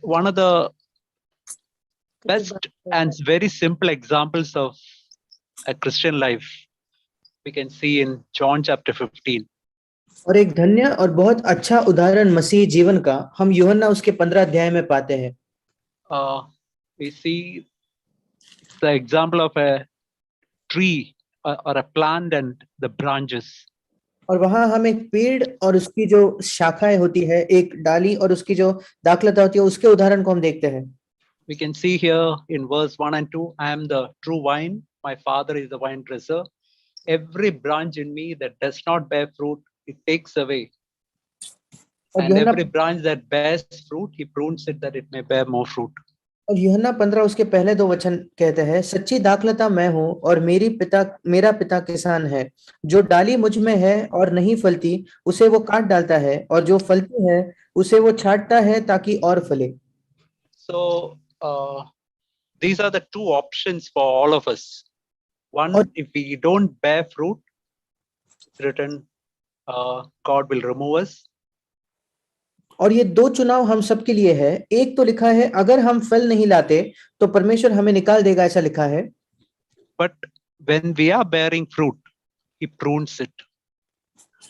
One of the best and very simple examples of a Christian life we can see in John chapter 15. और एक धन्य और बहुत अच्छा उदाहरण मसीह जीवन का हम यूहन्ना उसके 15 अध्याय में पाते हैं। We see the example of a tree or a plant and the branches. और वहां हम एक पेड़ और उसकी जो शाखाएं होती है, एक डाली और उसकी जो दाखलता होती है, उसके उदाहरण को हम देखते हैं। We can see here in verse 1 and 2, I am the true vine, my father is the vine dresser. Every branch in me that does not bear fruit, it takes away. And every branch that bears fruit, he prunes it that it may bear more fruit. और यूहन्ना 15 उसके पहले 2 वचन कहते हैं, सच्ची दाखलता मैं हूँ और मेरा पिता किसान है। जो डाली मुझ में है और नहीं फलती उसे वो काट डालता है, और जो फलती है उसे वो छांटता है ताकि और फले। So these are the two options for all of us. One, if we don't bear fruit, it's written, God will remove us. और ये 2 चुनाव हम सबके लिए है। एक तो लिखा है अगर हम फल नहीं लाते तो परमेश्वर हमें निकाल देगा, ऐसा लिखा है। But when we are bearing fruit, he prunes it.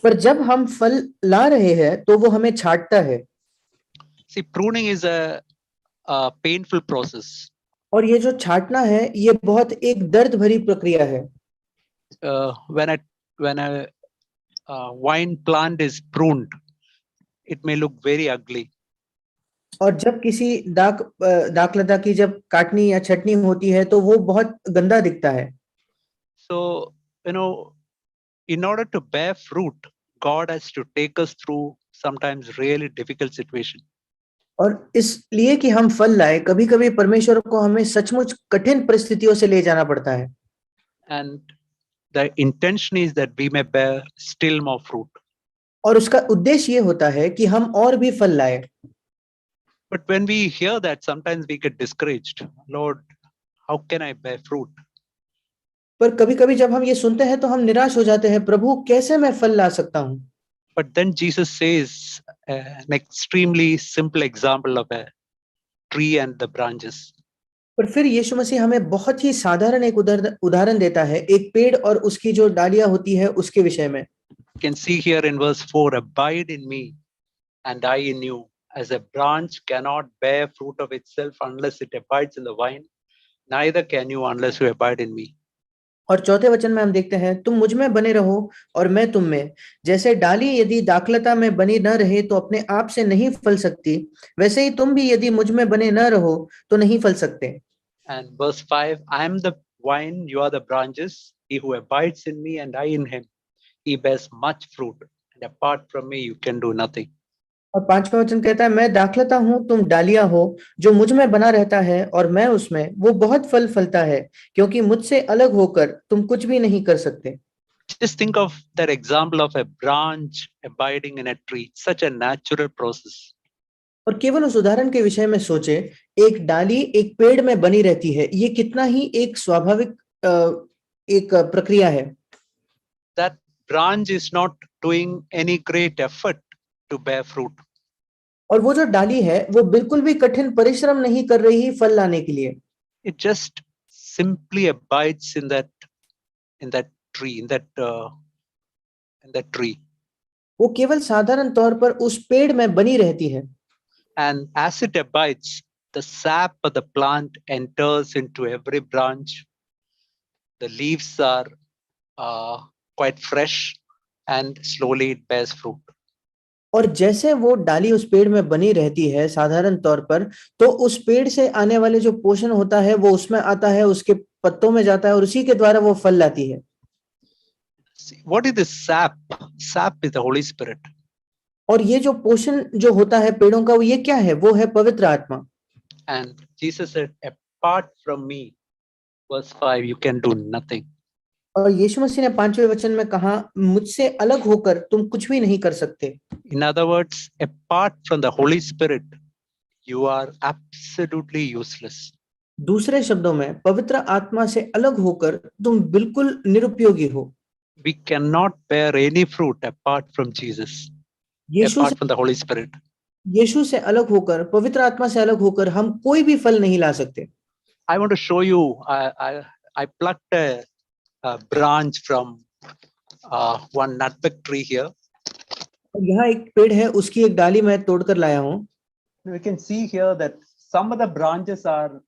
पर जब हम फल ला रहे हैं तो वो हमें छांटता है। See, pruning is a painful process. और ये जो छांटना है ये बहुत एक दर्द भरी प्रक्रिया है। When a wine plant is pruned, it may look very ugly. और जब किसी दाखलता की जब काटनी या छटनी होती है तो वो बहुत गंदा दिखता है। So, in order to bear fruit, God has to take us through sometimes really difficult situation. और इसलिए कि हम फल लाए, कभी-कभी परमेश्वर को हमें सचमुच कठिन परिस्थितियों से ले जाना पड़ता है। And the intention is that we may bear still more fruit. और उसका उद्देश्य ये होता है कि हम और भी फल लाए। But when we hear that, sometimes we get discouraged. Lord, how can I bear fruit? पर कभी-कभी जब हम ये सुनते हैं तो हम निराश हो जाते हैं, प्रभु कैसे मैं फल ला सकता हूँ? But then Jesus says an extremely simple example of a tree and the branches. पर फिर यीशु मसीह हमें बहुत ही साधारण एक उदाहरण देता है, एक पेड़ और उसकी जो डालियां होती है उसके विषय में। You can see here in verse 4, abide in me and I in you. As a branch cannot bear fruit of itself unless it abides in the vine, neither can you unless you abide in me. और चौथे वचन में हम देखते हैं, तुम मुझ में बने रहो और मैं तुम में। जैसे डाली यदि दाखलता में बनी न रहे तो अपने आप से नहीं फल सकती, वैसे ही तुम भी यदि मुझ में बने न रहो तो नहीं फल सकते। And verse 5, I am the vine, you are the branches. He who abides in me and I in him, he bears much fruit. And apart from me, you can do nothing. और 5वां वचन कहता है, मैं दाखलता हूँ, तुम डालियां हो। जो मुझ में बना रहता है और मैं उसमें, वो बहुत फल फलता है, क्योंकि मुझसे अलग होकर तुम कुछ भी नहीं कर सकते। Just think of that example of a branch abiding in a tree, such a natural process. और केवल उस उदाहरण के विषय में सोचे, एक डाली एक पेड़ में बनी रहती है, ये कितना ही एक स्वाभाविक एक प्रक्रिया है। That branch is not doing any great effort to bear fruit. और वो जो डाली है वो बिल्कुल भी कठिन परिश्रम नहीं कर रही फल लाने के लिए। It just simply abides in that tree, in that tree. वो केवल साधारण तौर पर उस पेड़ में बनी रहती है। And as it abides, the sap of the plant enters into every branch. The leaves are quite fresh and slowly it bears fruit. और जैसे वो डाली उस पेड़ में बनी रहती है साधारण तौर पर, तो उस पेड़ से आने वाले जो पोषण होता है वो उसमें आता है, उसके पत्तों में जाता है और उसी के द्वारा वो फल लाती है। What is this sap? Sap is the Holy Spirit. और ये जो पोषण जो होता है पेड़ों का, वो ये क्या है? वो है पवित्र आत्मा। And Jesus said, apart from me, verse 5, you can do nothing. और यीशु मसीह ने 5वें वचन में कहा, मुझसे अलग होकर तुम कुछ भी नहीं कर सकते। In other words, apart from the Holy Spirit, you are absolutely useless. दूसरे शब्दों में, पवित्र आत्मा से अलग होकर तुम बिल्कुल निरुपयोगी हो। We cannot bear any fruit apart from Jesus, apart from the Holy Spirit. यीशु से अलग होकर, पवित्र आत्मा से अलग होकर हम कोई भी फल नहीं ला सकते। I want to show you. I plucked a branch from one nutmeg tree here. और यहाँ एक पेड़ है, उसकी एक डाली मैं तोड़कर लाया हूँ। We can see here that some of the branches are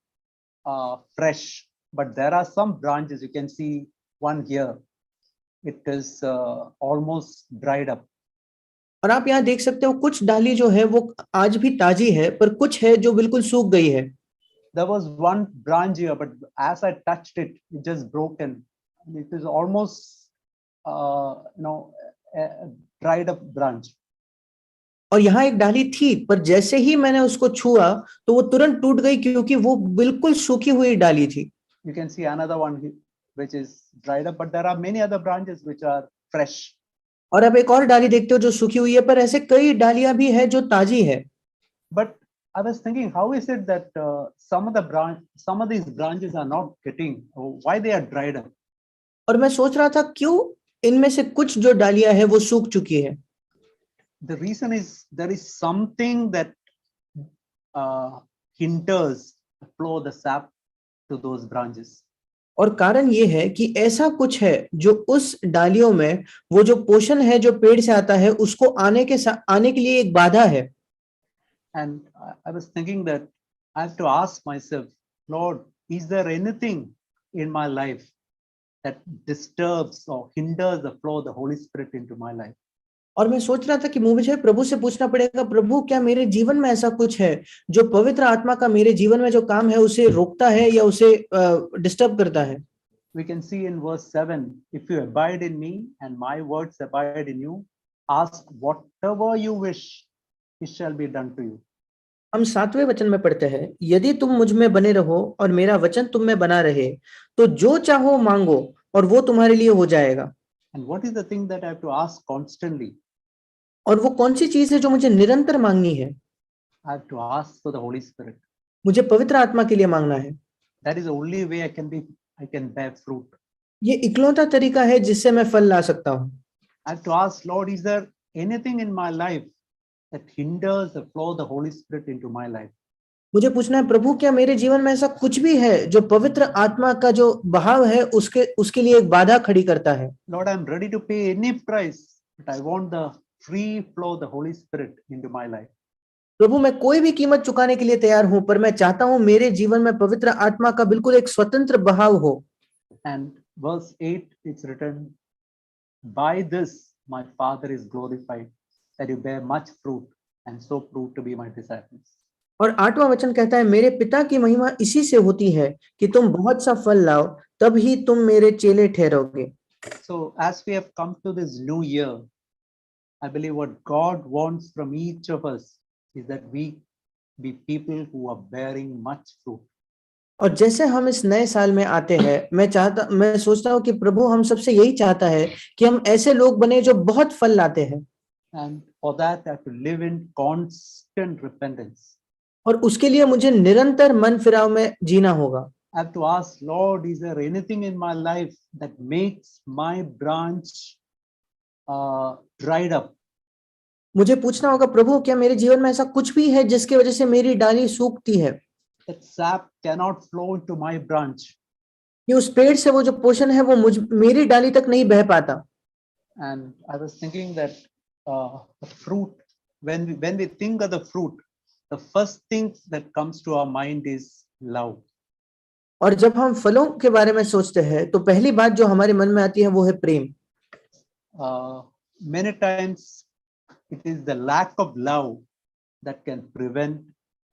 fresh, but there are some branches. You can see one here. It is almost dried up. और आप यहाँ देख सकते हो कुछ डाली जो है वो आज भी ताजी है, पर कुछ है जो बिल्कुल सूख गई है। There was one branch here, but as I touched it, it just broken. It is almost a dried up branch. और यहाँ एक डाली थी, पर जैसे ही मैंने उसको छुआ तो वो तुरंत टूट गई, क्योंकि वो बिल्कुल सूखी हुई डाली थी। You can see another one which is dried up, but there are many other branches which are fresh. और अब एक और डाली देखते हो जो सूखी हुई है, पर ऐसे कई डालियां भी है जो ताजी है। But I was thinking, how is it that some of these branches are not getting, why they are dried up? और मैं सोच रहा था क्यों इनमें से कुछ जो डालियां है वो सूख चुकी है। The reason is there is something that hinders the flow of the sap to those branches. और कारण ये है कि ऐसा कुछ है जो उस डालियों में वो जो पोषण है जो पेड़ से आता है उसको आने के लिए एक बाधा है। And I was thinking that I have to ask myself, Lord, is there anything in my life that disturbs or hinders the flow of the Holy Spirit into my life? और मैं सोच रहा था कि मुझे प्रभु से पूछना पड़ेगा, प्रभु क्या मेरे जीवन में ऐसा कुछ है जो पवित्र आत्मा का मेरे जीवन में जो काम है उसे रोकता है या उसे डिस्टर्ब करता है। We can see in verse 7, if you abide in me and my words abide in you, ask whatever you wish, it shall be done to you. हम 7वें वचन में पढ़ते हैं, यदि तुम मुझ में बने रहो और मेरा वचन तुम में बना रहे तो जो चाहो मांगो और वो तुम्हारे लिए हो जाएगा। And what is the thing that I have to ask constantly? और वो कौन सी चीज है जो मुझे निरंतर मांगनी है? I have to ask for the Holy Spirit. मुझे पवित्र आत्मा के लिए मांगना है। That is the only way I can bear fruit. ये इकलौता तरीका है जिससे मैं फल ला सकता हूँ। I have to ask, Lord, is there anything in my life that hinders the flow of the Holy Spirit into my life? मुझे पूछना है, प्रभु क्या मेरे जीवन में ऐसा कुछ भी है जो पवित्र आत्मा का जो बहाव है उसके लिए एक बाधा खड़ी करता है? Lord, I'm ready to pay any price, but I want the free flow of the Holy Spirit into my life. प्रभु मैं कोई भी कीमत चुकाने के लिए तैयार हूं, पर मैं चाहता हूं मेरे जीवन में पवित्र आत्मा का बिल्कुल एक स्वतंत्र बहाव हो। And verse 8, it's written, by this my Father is glorified, that you bear much fruit and so prove to be my disciples. और 8वां वचन कहता है, मेरे पिता की महिमा इसी से होती है कि तुम बहुत सा फल लाओ, तब ही तुम मेरे चेले ठहरोगे। So as we have come to this new year, I believe what God wants from each of us is that we be people who are bearing much fruit. और जैसे हम इस नए साल में आते हैं, मैं सोचता हूँ कि प्रभु हम सबसे यही चाहता है कि हम ऐसे लोग बने जो बहुत फल लाते हैं। And for that I have to live in constant repentance. और उसके लिए मुझे निरंतर मन फिराव में जीना होगा। I have to ask, Lord, is there anything in my life that makes my branch dried up? मुझे पूछना होगा, प्रभु क्या मेरे जीवन में ऐसा कुछ भी है जिसकी वजह से मेरी डाली सूखती है? That sap cannot flow into my branch. कि उस पेड़ से वो जो पोषण है वो मेरी डाली तक नहीं बह पाता। And I was thinking that the fruit, when we think of the fruit, the first thing that comes to our mind is love. और जब हम फलों के बारे में सोचते हैं तो पहली बात जो हमारे मन में आती है वो है प्रेम। Many times it is the lack of love that can prevent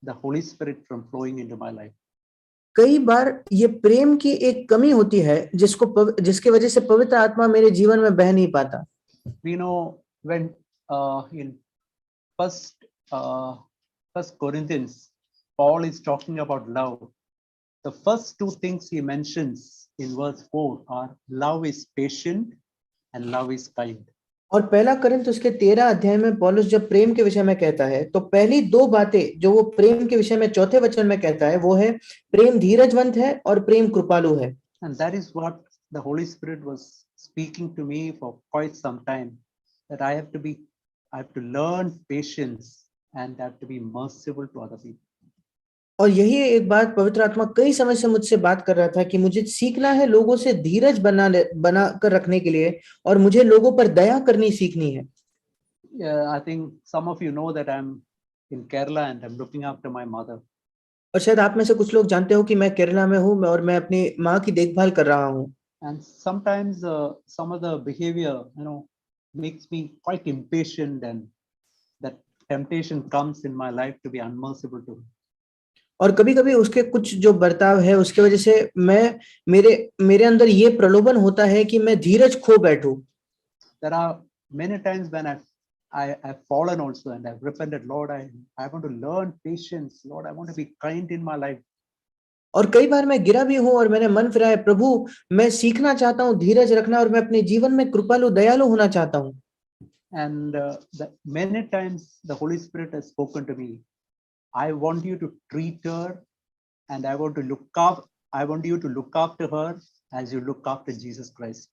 the Holy Spirit from flowing into my life. कई बार ये प्रेम की एक कमी होती है जिसकी वजह से पवित्र आत्मा मेरे जीवन में बह नहीं पाता। We know when in First Corinthians, Paul is talking about love. The first two things he mentions in verse 4 are love is patient and love is kind. और पहला कोरिन्थ उसके 13 अध्याय में पौलुस जब प्रेम के विषय में कहता है तो पहली दो बातें जो वो प्रेम के विषय में चौथे वचन में कहता है वो है प्रेम धीरजवंत है और प्रेम कृपालु है। And that is what the Holy Spirit was speaking to me for quite some time, that I have to learn patience and have to be merciful to other people. और यही एक बात पवित्र आत्मा कई समय से मुझसे बात कर रहा था कि मुझे सीखना है लोगों से धीरज बना कर रखने के लिए, और मुझे लोगों पर दया करनी सीखनी है। Yeah, I think some of you know that I'm in Kerala and I'm looking after my mother. और शायद आप में से कुछ लोग जानते हो कि मैं केरला में हूँ और मैं अपनी माँ की देखभाल कर रहा हूँ। And sometimes some of the behavior, makes me quite impatient, and that temptation comes in my life to be unmerciful to her. और कभी-कभी उसके कुछ जो बर्ताव है उसके वजह से मेरे अंदर ये प्रलोभन होता है कि मैं धीरज खो बैठूं। There are many times when I've fallen also, and I've repented. Lord, I want to learn patience. Lord, I want to be kind in my life. और कई बार मैं गिरा भी हूं और मैंने मन फिराया, प्रभु मैं सीखना चाहता हूं धीरज रखना, और मैं अपने जीवन में कृपालु दयालु होना चाहता हूं। And many times the Holy Spirit has spoken to me. I want you to treat her, and I want you to look after her as you look after Jesus Christ.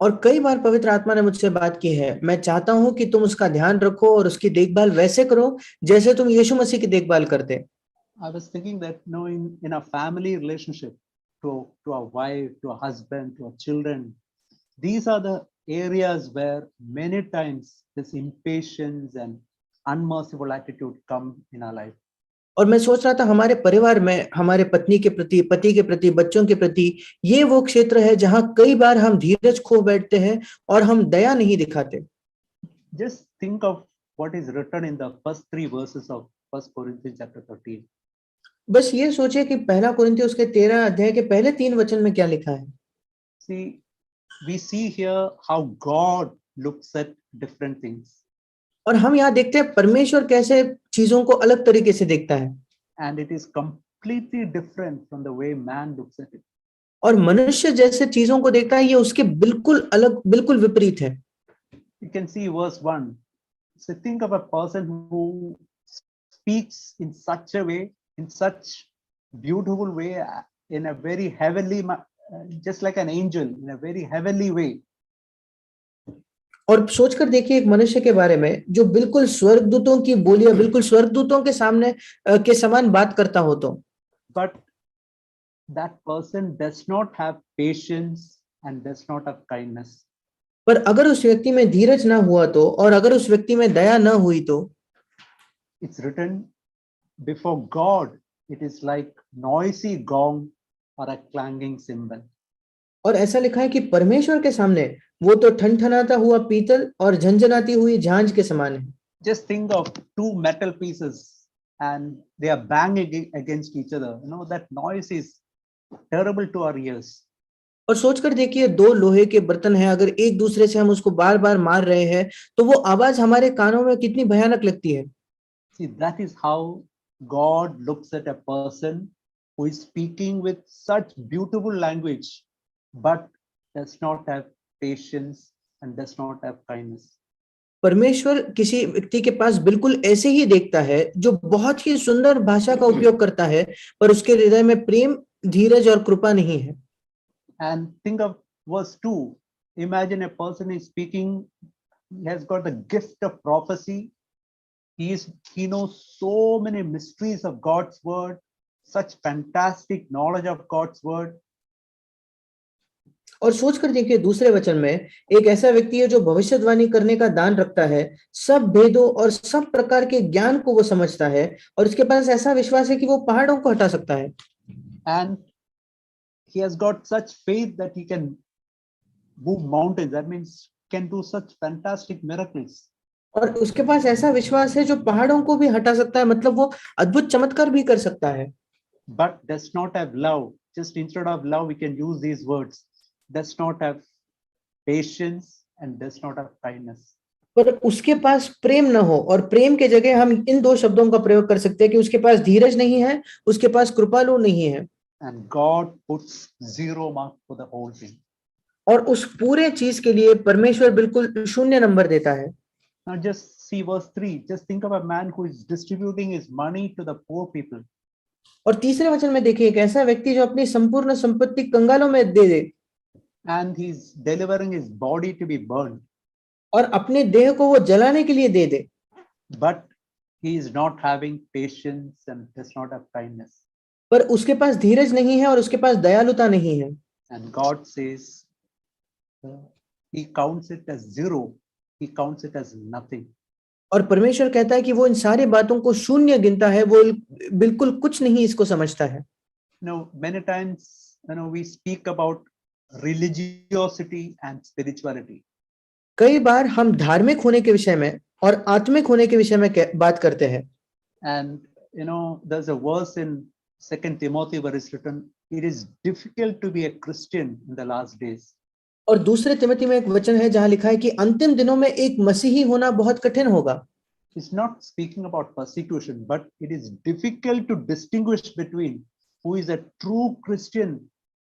और कई बार पवित्र आत्मा ने मुझसे बात की है, मैं चाहता हूं कि तुम उसका ध्यान रखो और उसकी देखभाल वैसे करो जैसे तुम यीशु मसीह की देखभाल करते। I was thinking that, in a family relationship, to a wife, to a husband, to our children, these are the areas where many times this impatience and unmerciful attitude come in our life. और मैं सोच रहा था हमारे परिवार में हमारे पत्नी के प्रति, पति के प्रति, बच्चों के प्रति ये वो क्षेत्र है जहां कई बार हम धीरज खो बैठते हैं और हम दया नहीं दिखाते। Just think of what is written in the first 3 verses of 1 Corinthians chapter 13. बस ये सोचिए कि पहला कुरिन्थियों उसके 13 अध्याय के पहले 3 वचन में क्या लिखा है। See, we see here how God looks at different things, और हम यहाँ देखते हैं परमेश्वर कैसे चीजों को अलग तरीके से देखता है, and it is completely different from the way man looks at it. और मनुष्य जैसे चीजों को देखता है ये उसके बिल्कुल अलग, बिल्कुल विपरीत है। You can see verse 1. So think of a person who speaks in such a way, in such beautiful way, in a very heavenly, just like an angel, in a very heavenly way. और सोचकर देखिए एक मनुष्य के बारे में जो बिल्कुल स्वर्गदूतों की बोलियां, बिल्कुल स्वर्गदूतों के सामने के समान बात करता हो तो। But that person does not have patience and does not have kindness. पर अगर उस व्यक्ति में धीरज ना हुआ तो, और अगर उस व्यक्ति में दया ना हुई तो, It's written, before God it is like noisy gong or a clanging cymbal. और ऐसा लिखा है कि परमेश्वर के सामने वो तो ठनठनाता हुआ पीतल और झंझनाती हुई झांझ के समान है। Just think of 2 metal pieces and they are banging against each other. That noise is terrible to our ears. और सोचकर देखिए दो लोहे के बर्तन हैं, अगर एक दूसरे से हम उसको बार बार मार रहे हैं तो वो आवाज हमारे कानों में कितनी भयानक लगती है। See, that is how God looks at a person who is speaking with such beautiful language but does not have patience and does not have kindness. परमेश्वर किसी व्यक्ति के पास बिल्कुल ऐसे ही देखता है जो बहुत ही सुंदर भाषा का उपयोग करता है पर उसके हृदय में प्रेम, धीरज और कृपा नहीं है। And think of verse 2. Imagine a person is speaking, he has got the gift of prophecy. He knows so many mysteries of God's word, such fantastic knowledge of God's word. और सोचकर देखिए दूसरे वचन में एक ऐसा व्यक्ति है जो भविष्यवाणी करने का दान रखता है, सब भेदों और सब प्रकार के ज्ञान को वो समझता है, और उसके पास ऐसा विश्वास है कि वो पहाड़ों को हटा सकता है। And he has got such faith that he can move mountains. That means can do such fantastic miracles. और उसके पास ऐसा विश्वास है जो पहाड़ों को भी हटा सकता है, मतलब वो अद्भुत चमत्कार भी कर सकता है। But does not have love. Just instead of love, we can use these words. Does not have patience and does not have kindness. पर उसके पास प्रेम न हो, और प्रेम के जगह हम इन दो शब्दों का प्रयोग कर सकते हैं कि उसके पास धीरज नहीं है, उसके पास कृपालु नहीं है। And God puts 0 mark for the whole thing. और उस पूरे चीज के लिए परमेश्वर बिल्कुल 0 नंबर देता है। Now just see verse 3. Just think of a man who is distributing his money to the poor people. और तीसरे वचन में देखिए एक ऐसा व्यक्ति जो अपनी संपूर्ण संपत्ति कंगालों में दे दे, and he's delivering his body to be burned. और अपने देह को वो जलाने के लिए दे दे। But he is not having patience and does not have kindness. पर उसके पास धीरज नहीं है और उसके पास दयालुता नहीं है। And God says he counts it as zero, he counts it as nothing. और परमेश्वर कहता है कि वो इन सारी बातों को शून्य गिनता है, वो बिल्कुल कुछ नहीं इसको समझता है। Many times we speak about religiosity and spirituality. कई बार हम धार्मिक होने के विषय में और आत्मिक होने के विषय में बात करते हैं। And there's a verse in 2 Timothy where it's written, it is difficult to be a Christian in the last days. और दूसरे तिमोथी में एक वचन है जहां लिखा है कि अंतिम दिनों में एक मसीही होना बहुत कठिन होगा। It's not speaking about persecution, but it is difficult to distinguish between who is a true Christian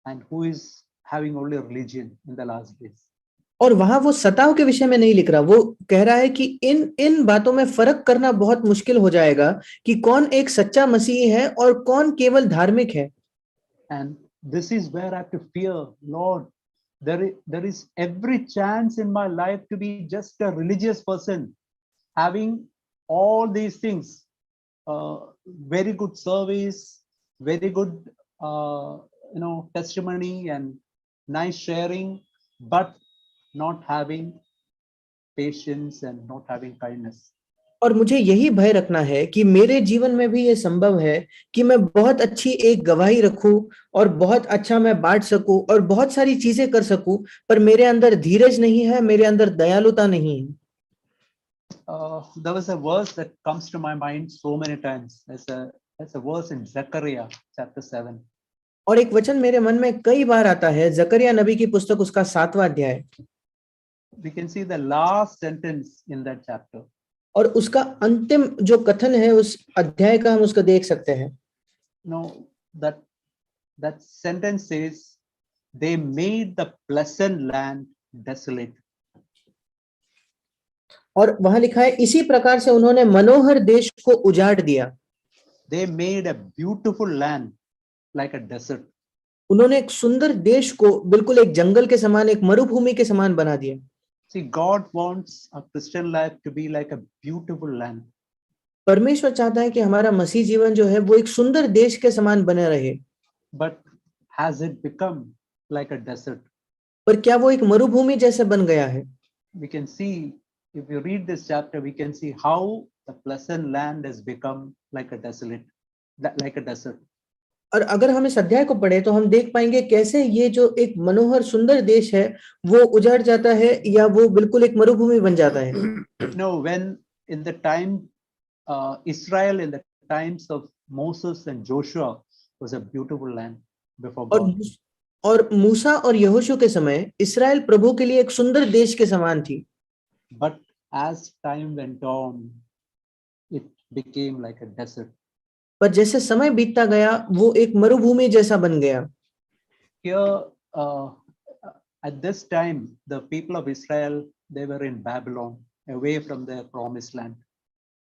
and who is having only religion in the last days. और वहां वो सताव के विषय में नहीं लिख रहा, वो कह रहा है कि इन बातों में फर्क करना बहुत मुश्किल हो जाएगा कि कौन एक सच्चा मसीही है और कौन केवल धार्मिक है। And this is where I have to fear, Lord, there is every chance in my life to be just a religious person, having all these things, very good service, very good testimony and nice sharing, but not having patience and not having kindness. और मुझे यही भय रखना है कि मेरे जीवन में भी ये संभव है कि मैं बहुत अच्छी एक गवाही रखूं और बहुत अच्छा मैं बांट सकूं और बहुत सारी चीजें कर सकूं, पर मेरे अंदर धीरज नहीं है, मेरे अंदर दयालुता नहीं है। There was a verse that comes to my mind so many times. There's a verse in Zechariah chapter 7. और एक वचन मेरे मन में कई बार आता है, जकरिया नबी की पुस्तक उसका 7वां अध्याय। We can see the last sentence in that chapter. और उसका अंतिम जो कथन है उस अध्याय का हम उसको देख सकते हैं। That sentence says, they made the pleasant land desolate. और वहां लिखा है, इसी प्रकार से उन्होंने मनोहर देश को उजाड़ दिया। They made a beautiful land like a desert. उन्होंने एक सुंदर देश को बिल्कुल एक जंगल के समान, एक मरुभूमि के समान बना दिया। See, God wants a Christian life to be like a beautiful land. परमेश्वर चाहता है कि हमारा मसीह जीवन जो है वो एक सुंदर देश के समान बने रहे। But has it become like a desert? पर क्या वो एक मरुभूमि जैसे बन गया है? We can see, if you read this chapter, we can see how the pleasant land has become like a desert. और अगर हम इस अध्याय को पढ़े तो हम देख पाएंगे कैसे ये जो एक मनोहर सुंदर देश है वो उजाड़ जाता है या वो बिल्कुल एक मरुभूमि बन जाता है। When in the time Israel, in the times of Moses and Joshua, was a beautiful land before God. और मूसा और यहोशू के समय इस्राएल प्रभु के लिए एक सुंदर देश के समान थी। But as time went on, it became like a desert. पर जैसे समय बीतता गया वो एक मरुभूमि जैसा बन गया। Here, at this time, the people of Israel, they were in Babylon, away from their promised land.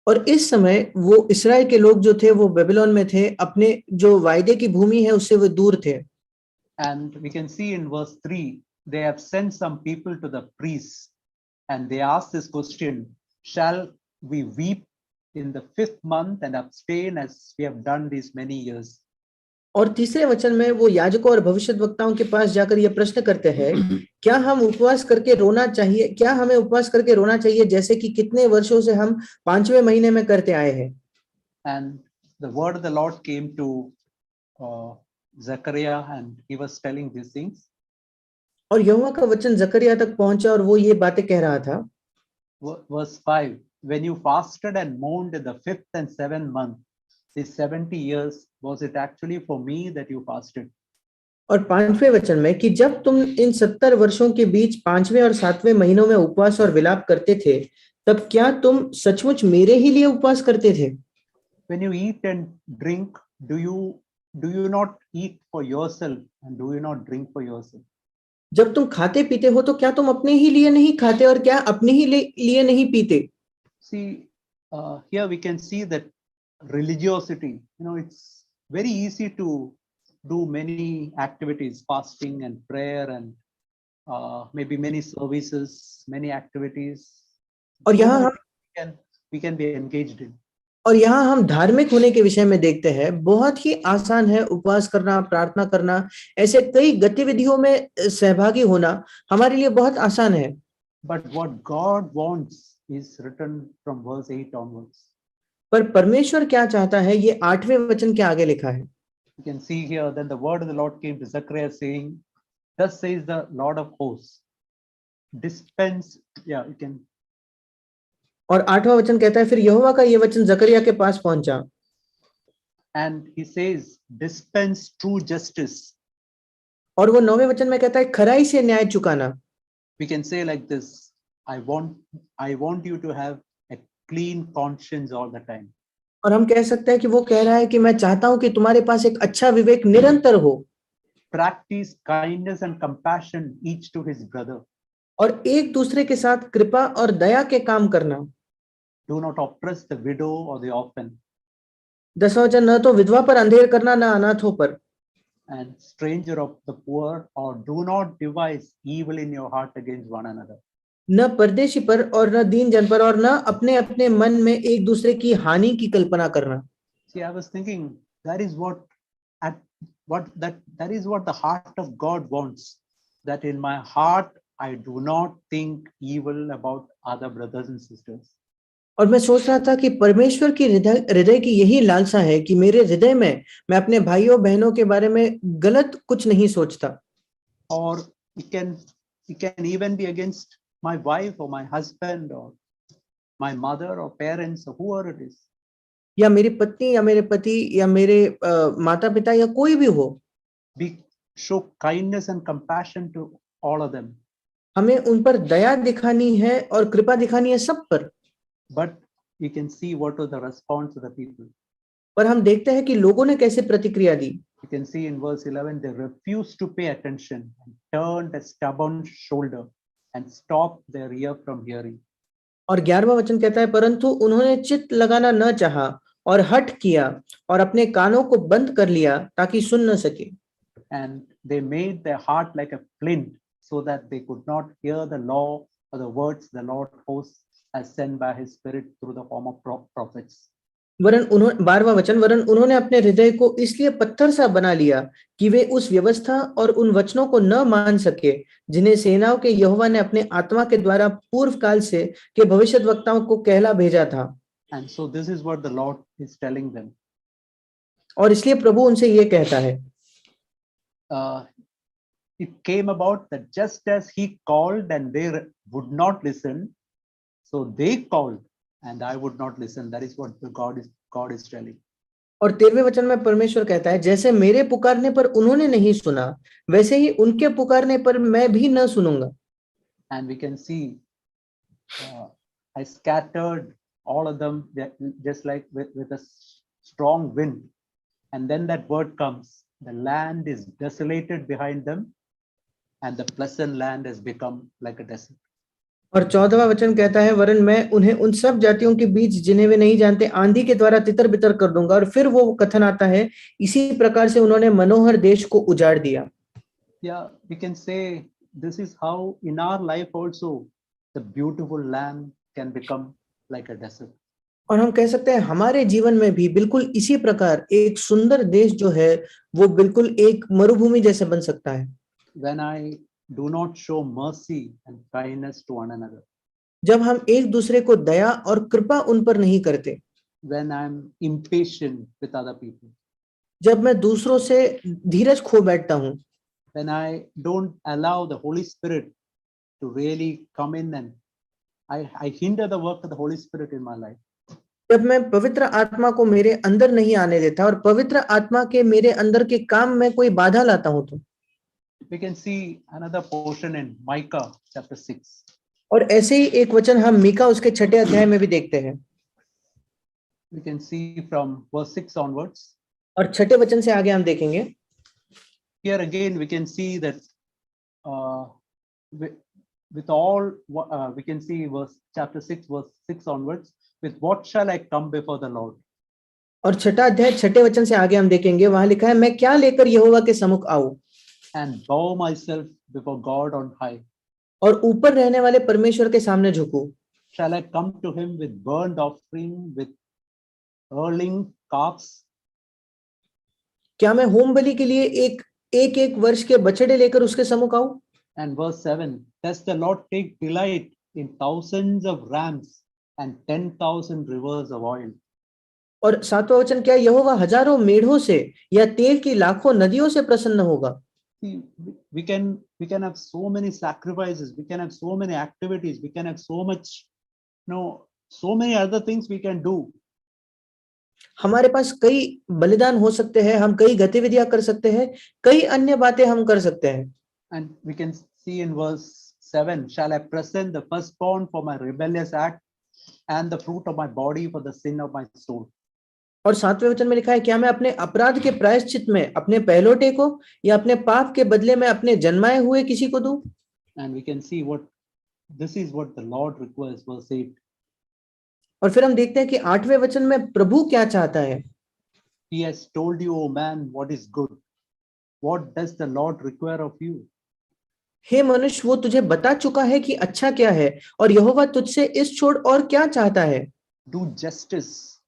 और इस समय वो इस्राएल के लोग जो थे वो बेबीलोन में थे, अपने जो वायदे की भूमि है उससे वो दूर थे। And we can see in verse 3, they have sent some people to the priests and they asked this question, shall we weep in the 5th month and abstain as we have done these many years? और तीसरे वचन में वो याजकों और भविष्यद्वक्ताओं के पास जाकर ये प्रश्न करते हैं, क्या हम उपवास करके रोना चाहिए, क्या हमें उपवास करके रोना चाहिए जैसे कि कितने वर्षों से हम 5वें महीने में करते आए हैं। And the word of the Lord came to Zechariah and he was telling these things. और यहोवा का वचन जकरिया तक पहुंचा और वो ये बातें कह रहा था। Verse 5, when you fasted and mourned in the 5th and 7th month, these 70 years, was it actually for me that you fasted? और 5वें वचन में कि जब तुम इन 70 वर्षों के बीच 5वें और 7वें महीनों में उपवास और विलाप करते थे, तब क्या तुम सचमुच मेरे ही लिए उपवास करते थे? When you eat and drink, do you not eat for yourself and do you not drink for yourself? जब तुम खाते पीते हो तो क्या तुम अपने ही लिए नहीं खाते और क्या अपने ही लिए नहीं पीते? See, here we can see that religiosity, it's very easy to do many activities, fasting and prayer and maybe many services, many activities. और यहाँ हम we can be engaged in. और यहाँ हम धार्मिक होने के विषय में देखते हैं, बहुत ही आसान है उपवास करना, प्रार्थना करना, ऐसे कई गतिविधियों में सहभागी होना हमारे लिए बहुत आसान है। But what God wants is written from verse 8 onwards. पर परमेश्वर क्या चाहता है, ये 8वें वचन के आगे लिखा है। You can see here, then the word of the Lord came to Zechariah saying, thus says the Lord of hosts, dispense, yeah, you can. और 8वां वचन कहता है, फिर यहोवा का ये वचन जकरिया के पास पहुंचा। And he says, dispense true justice. और वो 9वें वचन में कहता है, खराई से न्याय चुकाना। We can say like this, I want you to have a clean conscience all the time. और हम कह सकते हैं कि वो कह रहा है कि मैं चाहता हूं कि तुम्हारे पास एक अच्छा विवेक निरंतर हो। Practice kindness and compassion each to his brother. और एक दूसरे के साथ कृपा और दया के काम करना। Do not oppress the widow or the orphan. 10वां वचन, न तो विधवा पर अंधेर करना, न अनाथों पर। And stranger of the poor, or do not devise evil in your heart against one another. न परदेशी पर और न दीन जन पर और न अपने अपने मन में एक दूसरे की हानि की कल्पना करना। See, I was thinking that is what the heart of God wants. That in my heart I do not think evil about other brothers and sisters. और मैं सोच रहा था कि परमेश्वर की हृदय की यही लालसा है कि मेरे हृदय में मैं अपने भाइयों बहनों के बारे में गलत कुछ नहीं सोचता। Or it can even be against my wife or my husband or my mother or parents or whoever it is. या मेरी पत्नी या मेरे पति या मेरे माता पिता या कोई भी हो। Show kindness and compassion to all of them. हमें उन पर दया दिखानी है और कृपा दिखानी है सब पर। But you can see what was the response of the people. पर हम देखते हैं कि लोगों ने कैसे प्रतिक्रिया दी। You can see in verse 11, they refused to pay attention and turned a stubborn shoulder and stopped their ear from hearing. और 11वां वचन कहता है, परंतु उन्होंने चित्त लगाना न चाहा और हठ किया और अपने कानों को बंद कर लिया ताकि सुन न सके। And they made their heart like a flint so that they could not hear the law or the words the Lord hosts has sent by his spirit through the form of prophets. वरन उन्होंने 12वां वचन, वरन उन्होंने अपने हृदय को इसलिए पत्थर सा बना लिया कि वे उस व्यवस्था और उन वचनों को न मान सके जिन्हें सेनाओं के यहोवा ने अपने आत्मा के द्वारा पूर्व काल से के भविष्यद्वक्ताओं को कहला भेजा था। And so this is what the Lord is telling them. और इसलिए प्रभु उनसे ये कहता है, it came about that just as he called and they would not listen, so they called and I would not listen. That is what God is telling. और 13वें वचन में परमेश्वर कहता है, जैसे मेरे पुकारने पर उन्होंने नहीं सुना, वैसे ही उनके पुकारने पर मैं भी न सुनूंगा। And we can see I scattered all of them just like with a strong wind. And then that word comes, the land is desolated behind them and the pleasant land has become like a desert. और 14वां वचन कहता है, वरन मैं उन्हें उन सब जातियों के बीच जिन्हें वे नहीं जानते आंधी के द्वारा तितर बितर कर दूंगा। और फिर वो कथन आता है, इसी प्रकार से उन्होंने मनोहर देश को उजाड़ दिया। Yeah, we can say this is how in our life also the beautiful land can become like a desert. और हम कह सकते हैं हमारे जीवन में भी बिल्कुल इसी प्रकार एक सुंदर देश जो है वो बिल्कुल एक मरुभूमि जैसे बन सकता है। When I do not show mercy and kindness to one another. जब हम एक दूसरे को दया और कृपा उन पर नहीं करते। When I'm impatient with other people. जब मैं दूसरों से धीरज खो बैठता हूँ। When I don't allow the Holy Spirit to really come in and I hinder the work of the Holy Spirit in my life. जब मैं पवित्र आत्मा को मेरे अंदर नहीं आने देता और पवित्र आत्मा के मेरे अंदर के काम में कोई बाधा लाता हूं तो। We can see another portion in Micah chapter 6. और ऐसे ही एक वचन हम मीका उसके 6ठे अध्याय में भी देखते हैं। We can see from verse 6 onwards. और 6ठे वचन से आगे हम देखेंगे। Here again we can see that with all we can see verse chapter 6 verse 6 onwards, with what shall I come before the Lord? और 6ठा अध्याय 6ठे वचन से आगे हम देखेंगे, वहां लिखा है, मैं क्या लेकर यहोवा के सम्मुख आऊं? And bow myself before God on high. और ऊपर रहने वाले परमेश्वर के सामने झुकूं? Shall I come to him with burnt offering, with yearling calves. क्या मैं होम बलि के लिए एक वर्ष के बछड़े लेकर उसके सम्मुख आऊं? And verse 7, does the Lord take delight in thousands of rams and 10,000 rivers of oil? और 7वां वचन, क्या यहोवा हजारों मेढ़ों से या तेल की लाखों नदियों से प्रसन्न होगा? See, we can have so many sacrifices, we can have so many activities, we can have so much, so many other things we can do. हमारे पास कई बलिदान हो सकते हैं, हम कई गतिविधियां कर सकते हैं, कई अन्य बातें हम कर सकते हैं. And we can see in verse 7, shall I present the firstborn for my rebellious act and the fruit of my body for the sin of my soul? और 7वें वचन में लिखा है, क्या मैं अपने अपराध के प्रायश्चित में अपने पहलोटे को या अपने पाप के बदले में अपने जन्माए हुए किसी को दूं? And we can see this is what the Lord requires, verse 8. और फिर हम देखते हैं कि 8वें वचन में प्रभु क्या चाहता है. He has told you, O man, what is good. What does the Lord require of you? हे मनुष्य, वो तुझे बता चुका है कि अच्छा क्या है, और यहोवा तुझसे इस छोड़ और क्या चाहता है. Do justice.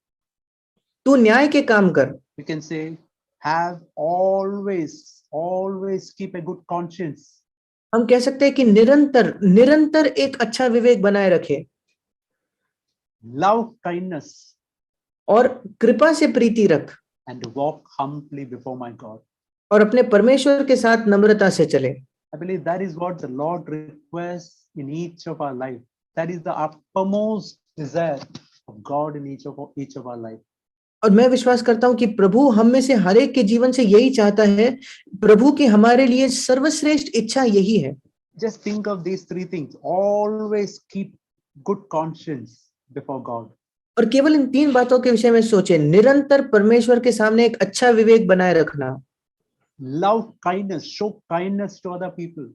तू न्याय के काम कर. We can say, have always keep a good conscience. हम कह सकते हैं कि निरंतर एक अच्छा विवेक बनाए रखे. Love kindness. और कृपा से प्रीति रख. And walk humbly before my God. और अपने परमेश्वर के साथ नम्रता से चले. I believe that is what the Lord requires in each of our life. That is the uppermost desire of God in each of our life. और मैं विश्वास करता हूं कि प्रभु हम में से हर एक के जीवन से यही चाहता है. प्रभु की हमारे लिए सर्वश्रेष्ठ इच्छा यही है. Just think of these three things. Always keep good conscience before God. और केवल इन 3 बातों के विषय में सोचें. निरंतर परमेश्वर के सामने एक अच्छा विवेक बनाए रखना. Love kindness, show kindness to other people.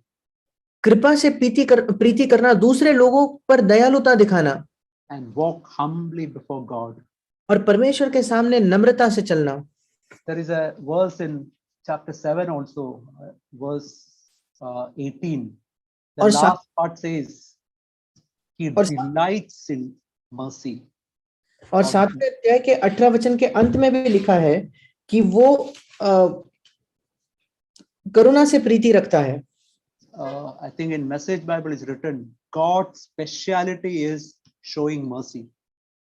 कृपा से प्रीति करना, दूसरे लोगों पर दयालुता दिखाना. And walk humbly before God. और परमेश्वर के सामने नम्रता से चलना. There is a verse in chapter 7 also, verse 18. The last part says, He delights in mercy. और 7वें अध्याय के 18 वचन के अंत में भी लिखा है कि वो करुणा से प्रीति रखता है. I think in Message Bible is written, God's speciality is showing mercy.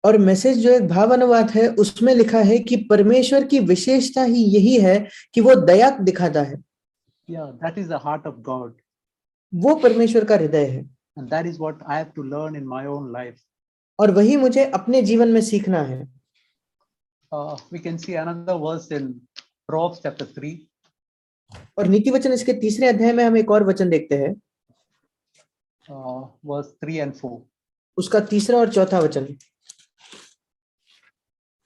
और मैसेज जो एक भाव अनुवाद है उसमें लिखा है कि परमेश्वर की विशेषता ही यही है कि वो दया दिखाता है. Yeah, that is the heart of God. वो परमेश्वर का हृदय है. And that is what I have to learn in my own life. और वही मुझे अपने जीवन में सीखना है. We can see another verse in Proverbs chapter 3. और नीति वचन इसके 3रे अध्याय में हम एक और वचन देखते हैं. Verse 3 and 4. उसका 3रा और 4था वचन.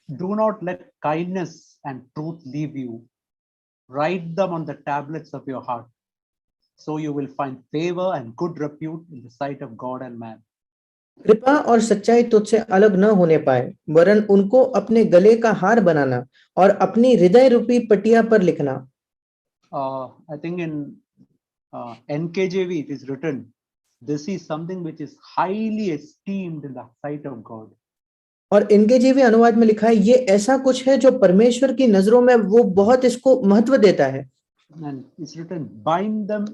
Do not let kindness and truth leave you. Write them on the tablets of your heart, so you will find favor and good repute in the sight of God and man. कृपा और सच्चाई तुझसे अलग न होने पाए, वरन उनको अपने गले का हार बनाना और अपनी हृदय रूपी पटिया पर लिखना. I think in NKJV it is written, this is something which is highly esteemed in the sight of God. और NKJV अनुवाद में लिखा है, ये ऐसा कुछ है जो परमेश्वर की नजरों में वो बहुत इसको महत्व देता है. And it's written, bind them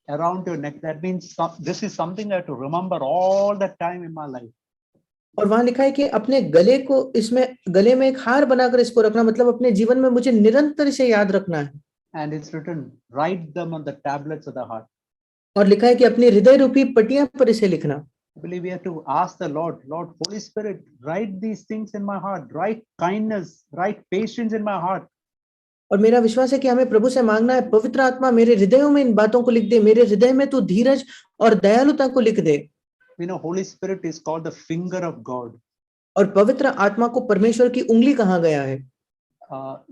around your neck. That means this is something I have to remember all the time in my life. और वहां लिखा है कि अपने गले को गले में एक हार बनाकर इसको रखना, मतलब अपने जीवन में मुझे निरंतर इसे याद रखना है. And it's written, write them on the tablets of the heart. और लिखा है कि अपनी हृदय रूपी पटिया पर इसे लिखना. I believe we have to ask the Lord, Holy Spirit, write these things in my heart. Write kindness, write patience in my heart. और मेरा विश्वास है कि हमें प्रभु से मांगना है, पवित्र आत्मा मेरे हृदयों में इन बातों को लिख दे. मेरे हृदय में तू धीरज और दयालुता को लिख दे. We know Holy Spirit is called the finger of God. और पवित्र आत्मा को परमेश्वर की उंगली कहा गया है.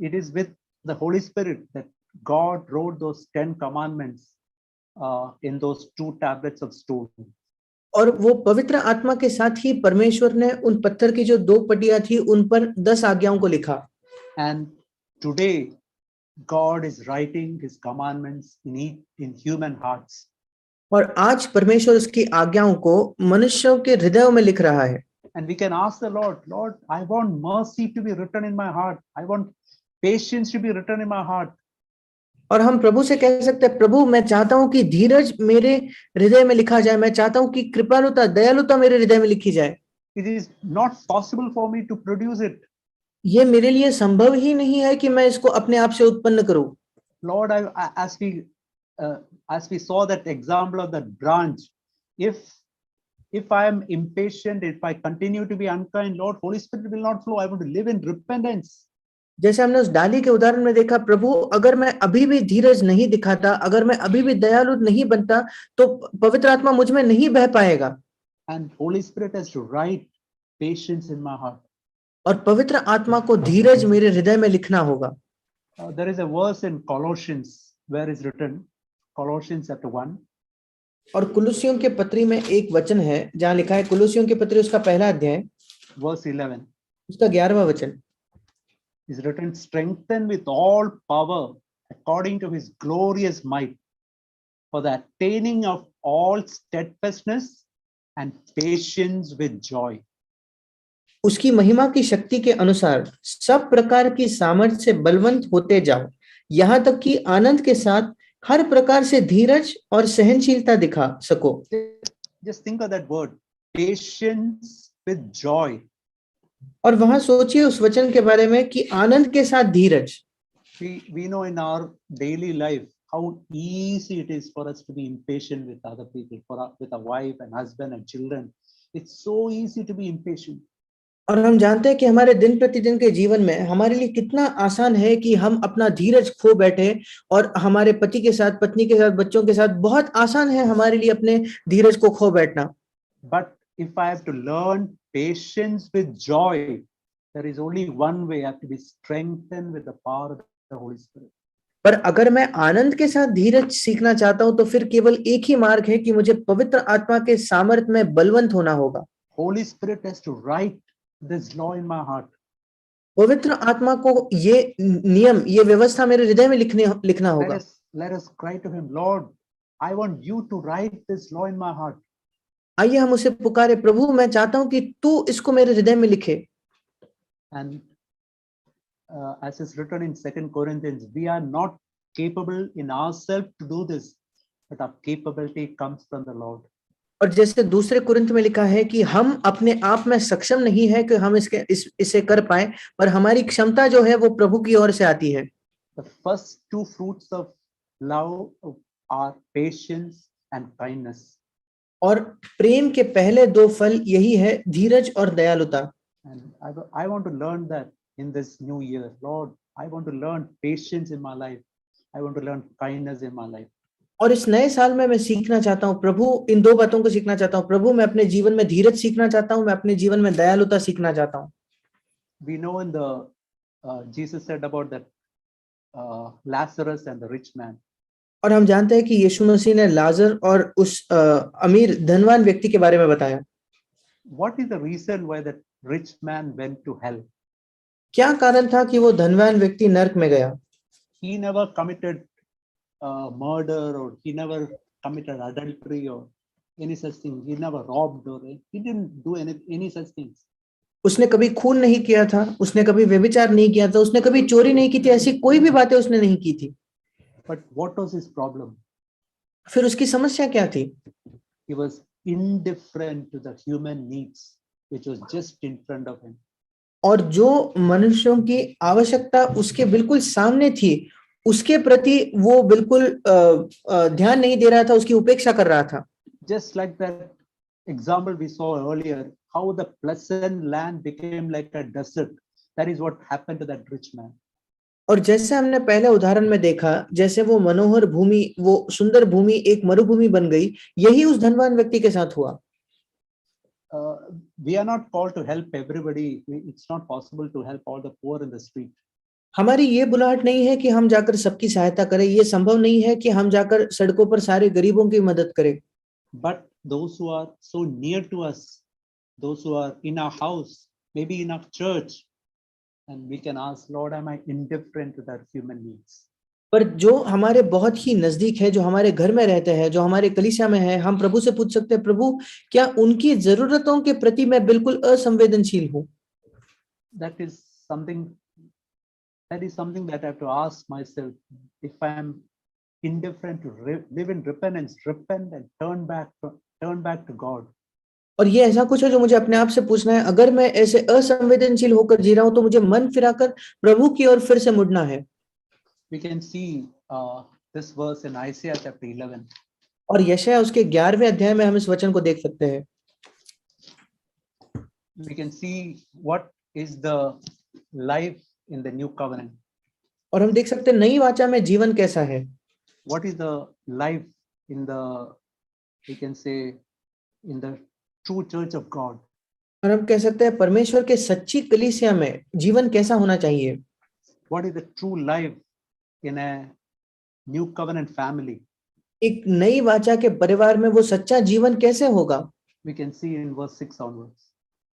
It is with the Holy Spirit that God wrote those 10 commandments in those 2 tablets of stone. और वो पवित्र आत्मा के साथ ही परमेश्वर ने उन पत्थर की जो 2 पटियां थी उन पर 10 आज्ञाओं को लिखा. And today God is writing his commandments in human hearts. और आज परमेश्वर उसकी आज्ञाओं को मनुष्यों के हृदयों में लिख रहा है. And we can ask the Lord, Lord, I want mercy to be written in my heart. I want patience to be written in my heart. और हम प्रभु से कह सकते हैं, प्रभु मैं चाहता हूं कि धीरज मेरे हृदय में लिखा जाए, मैं चाहता हूं कि कृपालुता दयालुता मेरे हृदय में लिखी जाए। It is not possible for me to produce it. ये मेरे लिए संभव ही नहीं है कि मैं इसको अपने आप से उत्पन्न करूं। Lord, as we saw that example of that branch, if I am impatient, if I continue to be unkind, Lord, Holy Spirit will not flow. I want to live in repentance. जैसे हमने उस डाली के उदाहरण में देखा, प्रभु अगर मैं अभी भी धीरज नहीं दिखाता, अगर मैं अभी भी दयालु नहीं बनता, तो पवित्र आत्मा मुझ में नहीं बह पाएगा। And Holy Spirit has to write patience in my heart. और पवित्र आत्मा को धीरज मेरे हृदय में लिखना होगा। There is a verse in Colossians where is written, Colossians chapter 1. और कुलुस्सियों के पत्री में एक वचन है जहां लिखा है, कुलुस्सियों के पत्री उसका पहला अध्याय verse 11 उसका 11वां वचन is written, strengthened with all power according to his glorious might for the attaining of all steadfastness and patience with joy. उसकी महिमा की शक्ति के अनुसार सब प्रकार की सामर्थ्य से बलवंत होते जाओ, यहाँ तक कि आनंद के साथ हर प्रकार से धीरज और सहनशीलता दिखा सको। Just think of that word, patience with joy. और वहां सोचिए उस वचन के बारे में कि आनंद के साथ धीरज। We know in our daily life how easy it is for us to be impatient with other people, with a wife and husband and children. It's so easy to be impatient. और हम जानते हैं कि हमारे दिन प्रतिदिन के जीवन में हमारे लिए कितना आसान है कि हम अपना धीरज खो बैठे, और हमारे पति के साथ, पत्नी के साथ, बच्चों के साथ बहुत आसान है हमारे लिए अपने धीरज को खो बैठना। But if I have to learn patience with joy, there is only one way. I have to be strengthened with the power of the Holy Spirit. पर अगर मैं आनंद के साथ धीरज सीखना चाहता हूं तो फिर केवल एक ही मार्ग है कि मुझे पवित्र आत्मा के सामर्थ्य में बलवंत होना होगा। Holy Spirit has to write this law in my heart. पवित्र आत्मा को ये नियम, ये व्यवस्था मेरे हृदय में लिखना होगा। Let us cry to him, Lord, I want you to write this law in my heart. आइए हम उसे पुकारे, प्रभु मैं चाहता हूं कि तू इसको मेरे हृदय में लिखे। And as is written in 2 Corinthians, we are not capable in ourselves to do this, but our capability comes from the Lord. और जैसे दूसरे कुरिन्थ में लिखा है कि हम अपने आप में सक्षम नहीं है कि हम इसे कर पाए, पर हमारी क्षमता जो है वो प्रभु की ओर से आती है। The first two fruits of love are patience and kindness. और प्रेम के पहले दो फल यही है, धीरज और दयालुता। And I want to learn that in this new year. Lord, I want to learn patience in my life. I want to learn kindness in my life. और इस नए साल में मैं सीखना चाहता हूँ प्रभु, इन दो बातों को सीखना चाहता हूँ प्रभु, मैं अपने जीवन में धीरज सीखना चाहता हूँ, मैं अपने जीवन में दयालुता सीखना चाहता हूँ। We know in the Jesus said about that Lazarus and the rich man. और हम जानते हैं कि यीशु मसीह ने लाजर और उस अमीर धनवान व्यक्ति के बारे में बताया। What is the reason why that rich man went to hell? क्या कारण था कि वो धनवान व्यक्ति नरक में गया? He never committed murder, or he never committed adultery or any such thing. He never robbed, or he didn't do any such things. उसने कभी खून नहीं किया था, उसने कभी व्यभिचार नहीं किया था, उसने कभी चोरी नहीं की थी, ऐसी कोई भी बातें उसने नहीं की थी। But what was his problem? फिर उसकी समस्या क्या थी? He was indifferent to the human needs, which was just in front of him. और जो मनुष्यों की आवश्यकता उसके बिल्कुल सामने थी, उसके प्रति वो बिल्कुल ध्यान नहीं दे रहा था, उसकी उपेक्षा कर रहा था। Just like that example we saw earlier, how the pleasant land became like a desert. That is what happened to that rich man. और जैसे हमने पहले उदाहरण में देखा, जैसे वो मनोहर भूमि, वो सुंदर भूमि एक मरुभूमि बन गई, यही उस धनवान व्यक्ति के साथ हुआ। We are not called to help everybody. It's not possible to help all the poor in the street. हमारी ये बुलाहट नहीं है कि हम जाकर सबकी सहायता करें, ये संभव नहीं है कि हम जाकर सड़कों पर सारे गरीबों की मदद करें। But those who are so near to us, those who are in our house, maybe in our church, and we can ask, Lord, am I indifferent to their human needs? पर जो हमारे बहुत ही नजदीक है, जो हमारे घर में रहते हैं, जो हमारे कलीसिया में है, हम प्रभु से पूछ सकते हैं, प्रभु क्या उनकी जरूरतों के प्रति मैं बिल्कुल असंवेदनशील हूँ? That is something that I have to ask myself. If I am indifferent to live in repentance, repent and turn back to God. और ये ऐसा कुछ है जो मुझे अपने आप से पूछना है, अगर मैं ऐसे असंवेदनशील होकर जी रहा हूं तो मुझे मन फिराकर प्रभु की ओर फिर से मुड़ना है। We can see this verse in Isaiah chapter 11. और यशायाह उसके 11वें अध्याय में हम इस वचन को देख सकते हैं। We can see what is the life in the new covenant. और हम देख सकते हैं नई वाचा में जीवन कैसा है। What is the life in the, we can say, in the true church of God? और हम कह सकते हैं परमेश्वर के सच्ची कलीसिया में जीवन कैसा होना चाहिए। What is the true life in a new covenant family? एक नई वाचा के परिवार में वो सच्चा जीवन कैसे होगा। We can see in verse 6 onwards.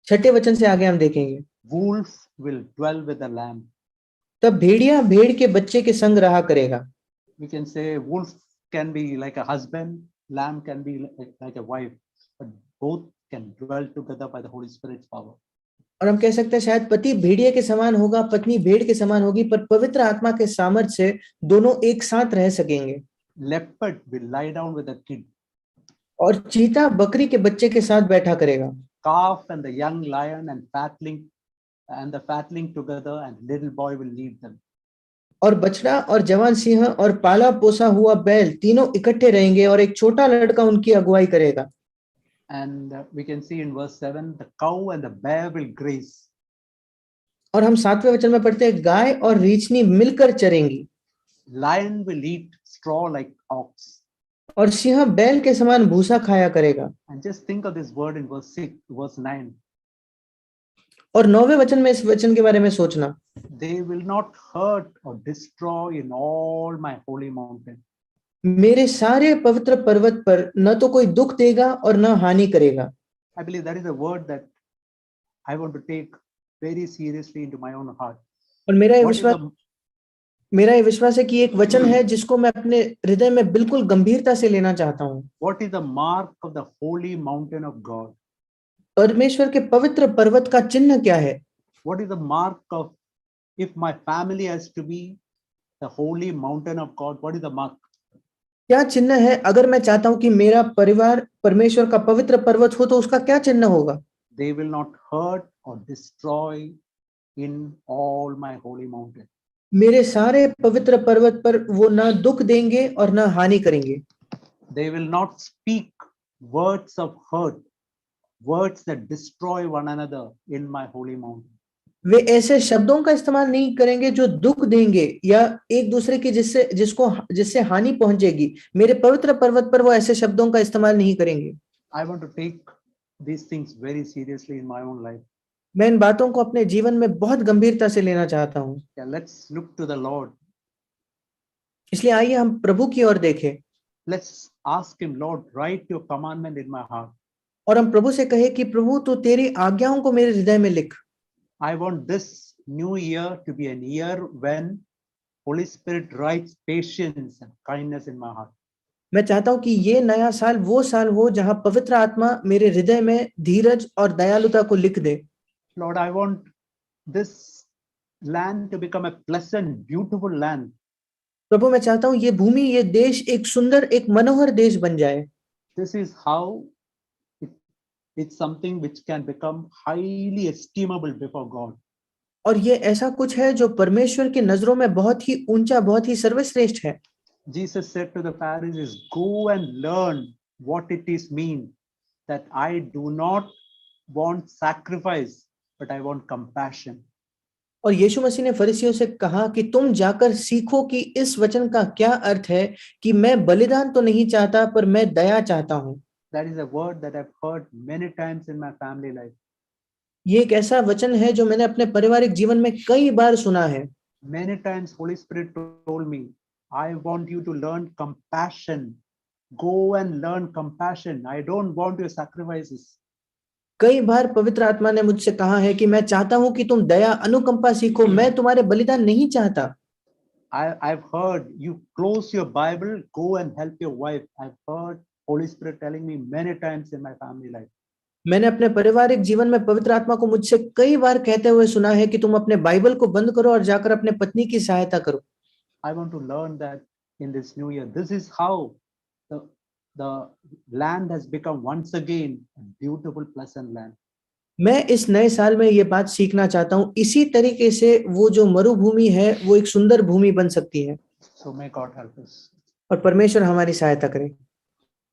6ठे वचन से आगे हम देखेंगे। Wolf will dwell with the lamb. तब भेड़िया भेड़ के बच्चे के संग रहा करेगा। We can say wolf can be like a husband, lamb can be like a wife, but both can dwell together by the Holy Spirit's power. और हम कह सकते हैं शायद पति भेड़िए के समान होगा, पत्नी भेड़ के समान होगी, पर पवित्र आत्मा के सामर्थ्य से दोनों एक साथ रह सकेंगे। Leopard will lie down with a kid. और चीता बकरी के बच्चे के साथ बैठा करेगा। Calf and the young lion and the fatling together, and little boy will lead them. और बछड़ा और जवान सिंह और पाला पोसा हुआ बैल तीनों इकट्ठे रहेंगे और एक छोटा लड़का उनकी अगुवाई करेगा। And we can see in verse 7, the cow and the bear will graze. और हम 7वें वचन में पढ़ते हैं गाय और रीछनी मिलकर चरेंगी। Lion will eat straw like ox. और सिंह बैल के समान भूसा खाया करेगा। And just think of this word in verse 9. और 9वें वचन में इस वचन के बारे में सोचना। They will not hurt or destroy in all my holy mountain. मेरे सारे पवित्र पर्वत पर न तो कोई दुख देगा और न हानि करेगा। I believe that is a word that I want to take very seriously into my own heart. और मेरा ये विश्वास है कि एक वचन है जिसको मैं अपने हृदय में बिल्कुल गंभीरता से लेना चाहता हूँ। What is the mark of the holy mountain of God? परमेश्वर के पवित्र पर्वत का चिन्ह क्या है? What is the mark of, if my family has to be the holy mountain of God, what is the mark? क्या चिन्ह है? अगर मैं चाहता हूं कि मेरा परिवार परमेश्वर का पवित्र पर्वत हो तो उसका क्या चिन्ह होगा? They will not hurt or destroy in all my holy mountain. मेरे सारे पवित्र पर्वत पर वो ना दुख देंगे और ना हानि करेंगे। They will not speak words of hurt, words that destroy one another in my holy mountain. वे ऐसे शब्दों का इस्तेमाल नहीं करेंगे जो दुख देंगे या एक दूसरे की जिससे हानि पहुंचेगी। मेरे पवित्र पर्वत पर वो ऐसे शब्दों का इस्तेमाल नहीं करेंगे। I want to take these things very seriously in my own life. मैं इन बातों को अपने जीवन में बहुत गंभीरता से लेना चाहता हूँ। Yeah, let's look to the Lord. इसलिए आइए हम प्रभु की ओर देखें। Let's ask him, Lord, write your commandment in my heart. और हम प्रभु से कहे कि प्रभु तू तेरी आज्ञाओं को मेरे हृदय में लिख। I want this new year to be an year when Holy Spirit writes patience and kindness in my heart. मैं चाहता हूं कि ये नया साल वो साल हो जहां पवित्र आत्मा मेरे हृदय में धीरज और दयालुता को लिख दे। Lord, I want this land to become a pleasant, beautiful land. प्रभु मैं चाहता हूं ये भूमि, ये देश एक सुंदर, एक मनोहर देश बन जाए। This is how it's something which can become highly estimable before God. और ये ऐसा कुछ है जो परमेश्वर की नजरों में बहुत ही ऊंचा, बहुत ही सर्वश्रेष्ठ है। Jesus said to the Pharisees, go and learn what it is mean that I do not want sacrifice, but I want compassion. और यीशु मसीह ने फरीसियों से कहा कि तुम जाकर सीखो कि इस वचन का क्या अर्थ है कि मैं बलिदान तो नहीं चाहता पर मैं दया चाहता हूं। That is a word that I've heard many times in my family life. ये एक ऐसा वचन है जो मैंने अपने पारिवारिक जीवन में कई बार सुना है। Many times Holy Spirit told me, I want you to learn compassion. Go and learn compassion. I don't want your sacrifices. कई बार पवित्र आत्मा ने मुझसे कहा है कि मैं चाहता हूं कि तुम दया, अनुकंपा सीखो, मैं तुम्हारे बलिदान नहीं चाहता। I've heard you close your Bible, go and help your wife. I've heard Holy Spirit telling me many times in my family life. मैंने अपने पारिवारिक जीवन में पवित्र आत्मा को मुझसे कई बार कहते हुए सुना है कि तुम अपने बाइबल को बंद करो और जाकर अपने पत्नी की सहायता करो। I want to learn that in this new year. This is how the land has become once again a beautiful, pleasant land. मैं इस नए साल में ये बात सीखना चाहता हूँ, इसी तरीके से वो जो मरुभूमि है वो एक सुंदर भूमि बन सकती है। So may God help us. और परमेश्वर हमारी सहायता करे।